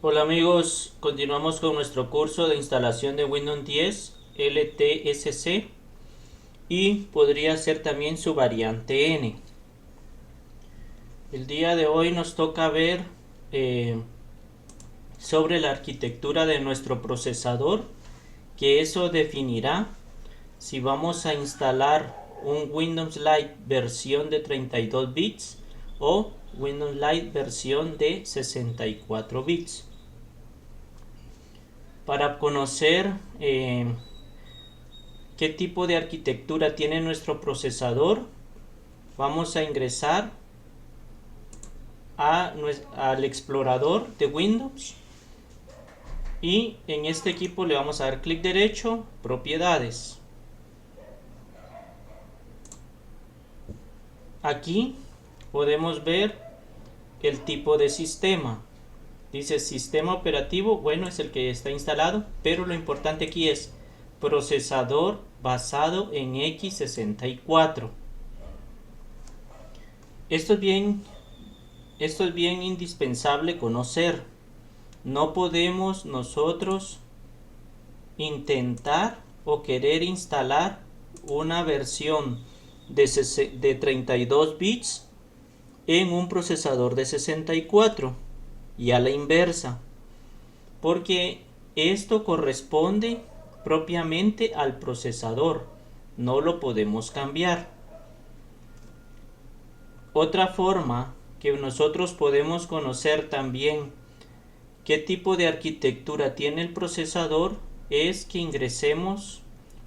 Hola amigos, continuamos con nuestro curso de instalación de Windows 10 LTSC y podría ser también su variante N. El día de hoy nos toca ver sobre la arquitectura de nuestro procesador, que eso definirá si vamos a instalar un Windows Lite versión de 32 bits o Windows Lite versión de 64 bits. Para conocer qué tipo de arquitectura tiene nuestro procesador, vamos a ingresar al explorador de Windows y en este equipo le vamos a dar clic derecho, propiedades. Aquí podemos ver el tipo de sistema. Dice sistema operativo, bueno, es el que está instalado, pero lo importante aquí es procesador basado en x64. Esto es bien indispensable conocer. No podemos nosotros intentar o querer instalar una versión de 32 bits en un procesador de 64 y a la inversa, porque esto corresponde propiamente al procesador, no lo podemos cambiar. Otra forma que nosotros podemos conocer también qué tipo de arquitectura tiene el procesador es que ingresemos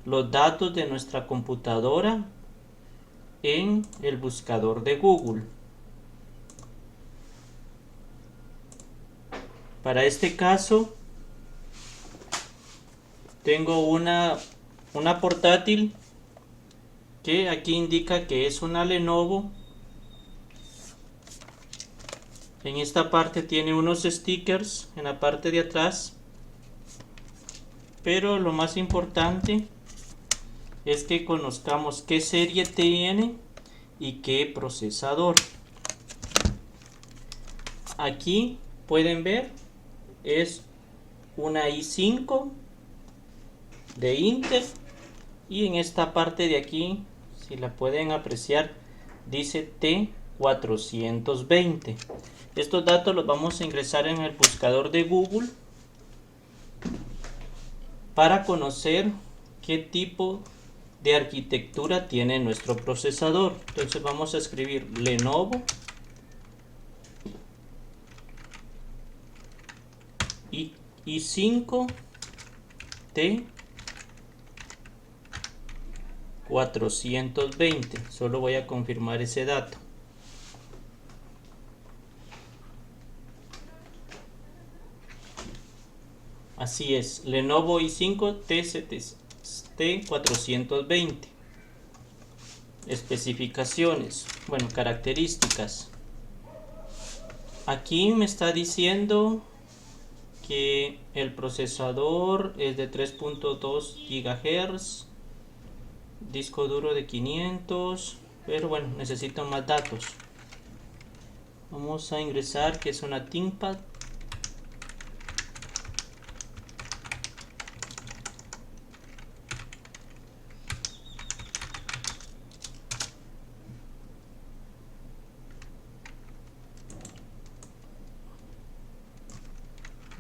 los datos de nuestra computadora en el buscador de Google. Para este caso tengo una portátil que aquí indica que es una Lenovo. En esta parte tiene unos stickers en la parte de atrás, pero lo más importante es que conozcamos qué serie tiene y qué procesador. Aquí pueden ver, es una i5 de Intel y en esta parte de aquí, si la pueden apreciar, dice T420. Estos datos los vamos a ingresar en el buscador de Google para conocer qué tipo de arquitectura tiene nuestro procesador. Entonces vamos a escribir Lenovo i5 T420. Solo voy a confirmar ese dato. Así es, Lenovo i5 T420. Especificaciones, bueno, características. Aquí me está diciendo que el procesador es de 3.2 GHz, disco duro de 500, pero bueno, necesito más datos. Vamos a ingresar que es una ThinkPad.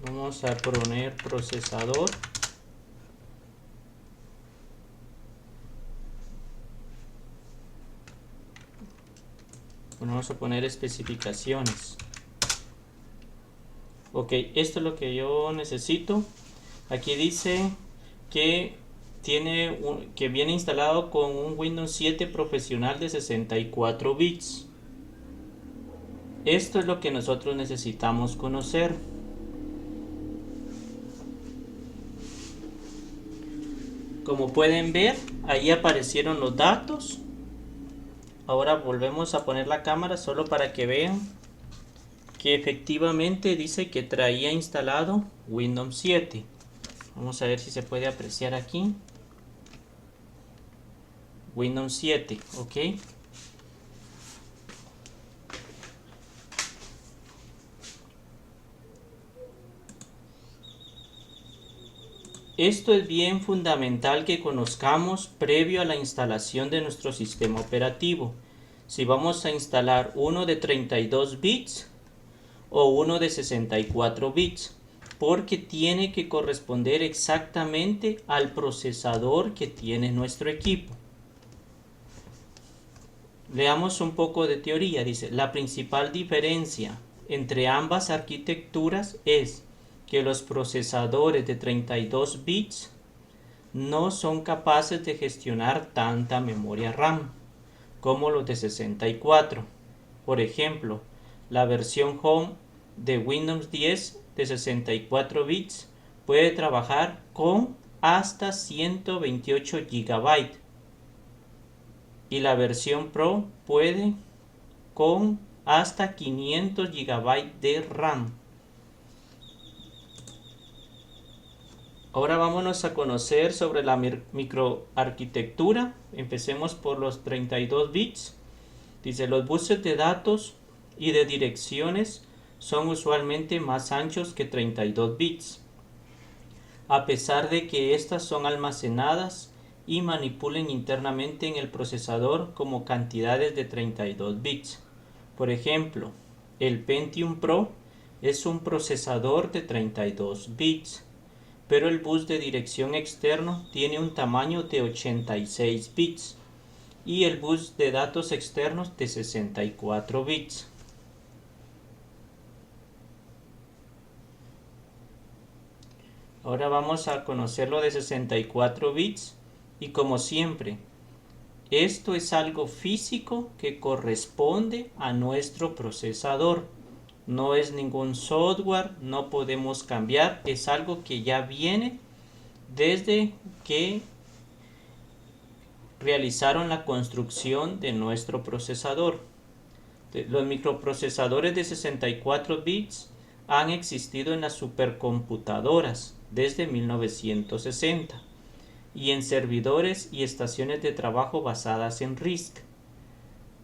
Vamos a poner procesador. Bueno, vamos a poner especificaciones. Ok, esto es lo que yo necesito. Aquí dice que que viene instalado con un Windows 7 profesional de 64 bits. Esto es lo que nosotros necesitamos conocer. Como pueden ver, ahí aparecieron los datos. Ahora volvemos a poner la cámara solo para que vean que efectivamente dice que traía instalado Windows 7. Vamos a ver si se puede apreciar aquí. Windows 7, ok. Esto es bien fundamental que conozcamos previo a la instalación de nuestro sistema operativo. Si vamos a instalar uno de 32 bits o uno de 64 bits, porque tiene que corresponder exactamente al procesador que tiene nuestro equipo. Leamos un poco de teoría. Dice, la principal diferencia entre ambas arquitecturas es que los procesadores de 32 bits no son capaces de gestionar tanta memoria RAM como los de 64. Por ejemplo, la versión Home de Windows 10 de 64 bits puede trabajar con hasta 128 GB y la versión Pro puede con hasta 500 GB de RAM. Ahora vámonos a conocer sobre la microarquitectura. Empecemos por los 32 bits. Dice, los buses de datos y de direcciones son usualmente más anchos que 32 bits, a pesar de que estas son almacenadas y manipulen internamente en el procesador como cantidades de 32 bits. Por ejemplo, el Pentium Pro es un procesador de 32 bits, pero el bus de dirección externo tiene un tamaño de 86 bits y el bus de datos externos de 64 bits. Ahora vamos a conocer lo de 64 bits y como siempre, esto es algo físico que corresponde a nuestro procesador. No es ningún software, no podemos cambiar, es algo que ya viene desde que realizaron la construcción de nuestro procesador. Los microprocesadores de 64 bits han existido en las supercomputadoras desde 1960 y en servidores y estaciones de trabajo basadas en RISC.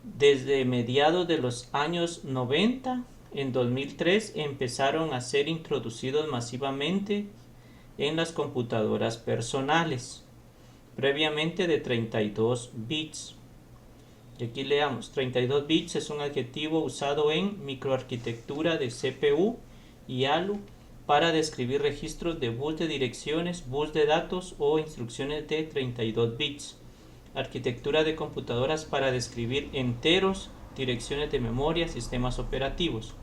Desde mediados de los años 90, en 2003 empezaron a ser introducidos masivamente en las computadoras personales, previamente de 32 bits. Y aquí leamos, 32 bits es un adjetivo usado en microarquitectura de CPU y ALU para describir registros de bus de direcciones, bus de datos o instrucciones de 32 bits. Arquitectura de computadoras para describir enteros, direcciones de memoria, sistemas operativos.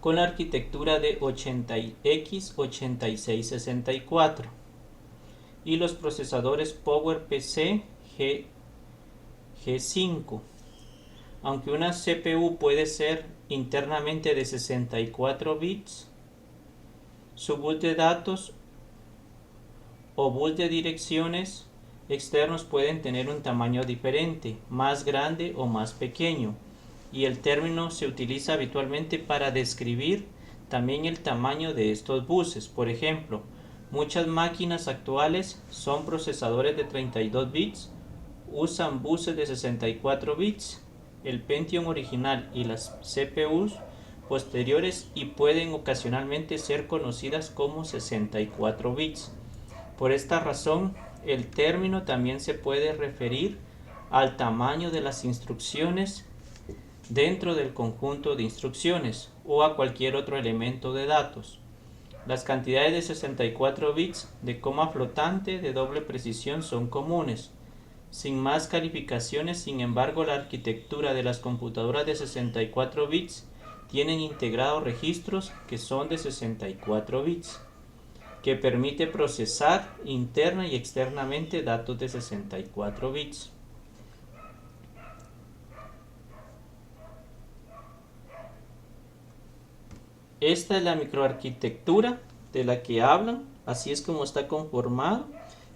Con la arquitectura de x86-64 y los procesadores PowerPC G5. Aunque una CPU puede ser internamente de 64 bits, su bus de datos o bus de direcciones externos pueden tener un tamaño diferente, más grande o más pequeño, y el término se utiliza habitualmente para describir también el tamaño de estos buses. Por ejemplo, muchas máquinas actuales son procesadores de 32 bits, usan buses de 64 bits, el Pentium original y las CPUs posteriores y pueden ocasionalmente ser conocidas como 64 bits. Por esta razón, el término también se puede referir al tamaño de las instrucciones dentro del conjunto de instrucciones o a cualquier otro elemento de datos. Las cantidades de 64 bits de coma flotante de doble precisión son comunes. Sin más calificaciones, sin embargo, la arquitectura de las computadoras de 64 bits tienen integrados registros que son de 64 bits, que permite procesar interna y externamente datos de 64 bits. Esta es la microarquitectura de la que hablan, así es como está conformado.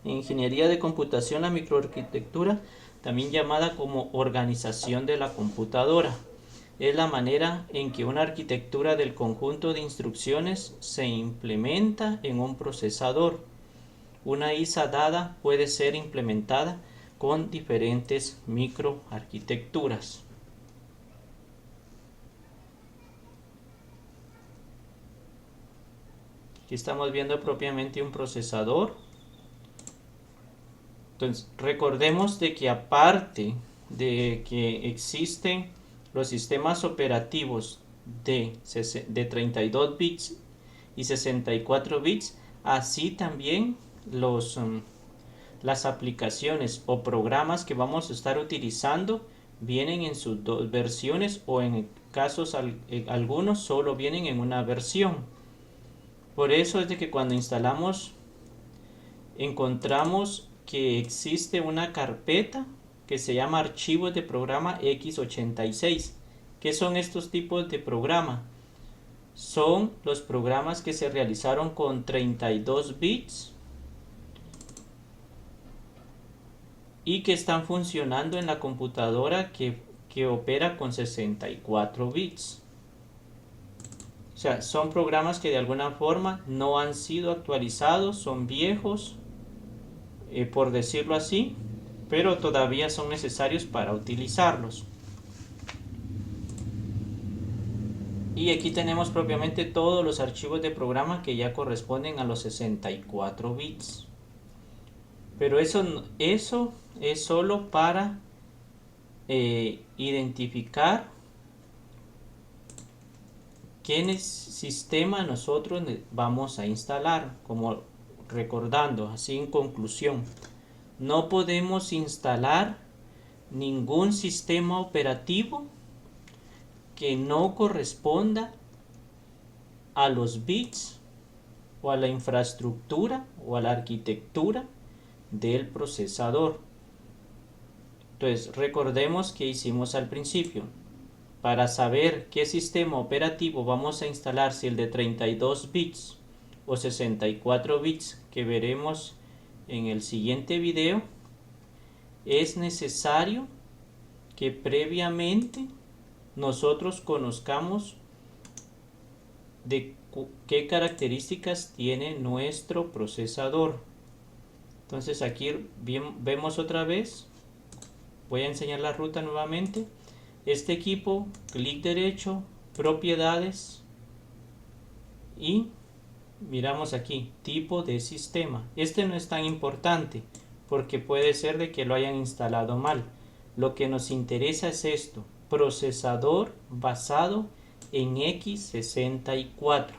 En ingeniería de computación, la microarquitectura, también llamada como organización de la computadora, es la manera en que una arquitectura del conjunto de instrucciones se implementa en un procesador. Una ISA dada puede ser implementada con diferentes microarquitecturas. Aquí estamos viendo propiamente un procesador. Entonces, recordemos de que aparte de que existen los sistemas operativos de 32 bits y 64 bits, así también las aplicaciones o programas que vamos a estar utilizando vienen en sus dos versiones, o en casos algunos solo vienen en una versión. Por eso es de que cuando instalamos encontramos que existe una carpeta que se llama archivos de programa x86. ¿Qué son estos tipos de programa? Son los programas que se realizaron con 32 bits y que están funcionando en la computadora que opera con 64 bits. O sea, son programas que de alguna forma no han sido actualizados, son viejos, por decirlo así, pero todavía son necesarios para utilizarlos. Y aquí tenemos propiamente todos los archivos de programa que ya corresponden a los 64 bits. Pero eso es solo para identificar qué sistema nosotros vamos a instalar. Como recordando, así en conclusión, no podemos instalar ningún sistema operativo que no corresponda a los bits o a la infraestructura o a la arquitectura del procesador. Entonces, recordemos que hicimos al principio. Para saber qué sistema operativo vamos a instalar, si el de 32 bits o 64 bits que veremos en el siguiente video, es necesario que previamente nosotros conozcamos de qué características tiene nuestro procesador. Entonces aquí vemos otra vez, voy a enseñar la ruta nuevamente. Este equipo, clic derecho, propiedades, y miramos aquí tipo de sistema. Este no es tan importante porque puede ser de que lo hayan instalado mal. Lo que nos interesa es esto: procesador basado en x64.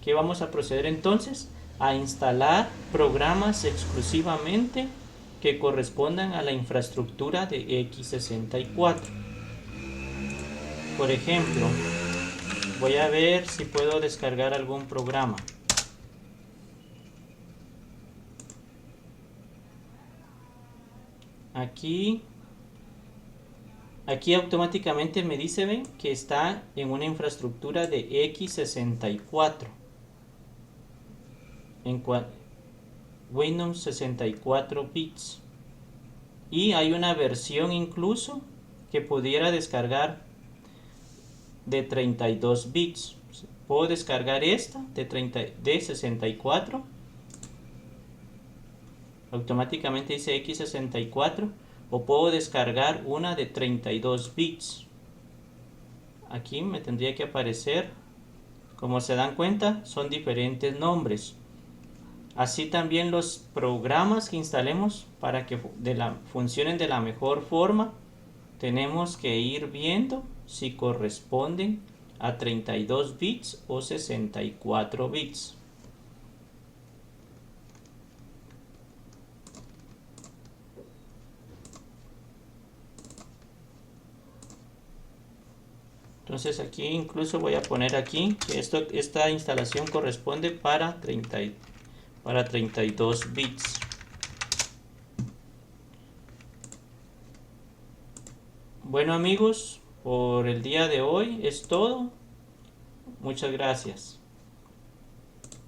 ¿Qué vamos a proceder entonces? A instalar programas exclusivamente que correspondan a la infraestructura de x64. Por ejemplo, voy a ver si puedo descargar algún programa. Aquí automáticamente me dice, ven, que está en una infraestructura de x64. En Windows 64 bits. Y hay una versión incluso que pudiera descargar de 32 bits. Puedo descargar esta de 64. Automáticamente dice x64. O puedo descargar una de 32 bits. Aquí me tendría que aparecer. Como se dan cuenta, son diferentes nombres. Así también los programas que instalemos, para que funcionen de la mejor forma, tenemos que ir viendo si corresponden a 32 bits o 64 bits. Entonces aquí incluso voy a poner aquí que esta instalación corresponde para 32 bits. Bueno amigos, por el día de hoy es todo. Muchas gracias.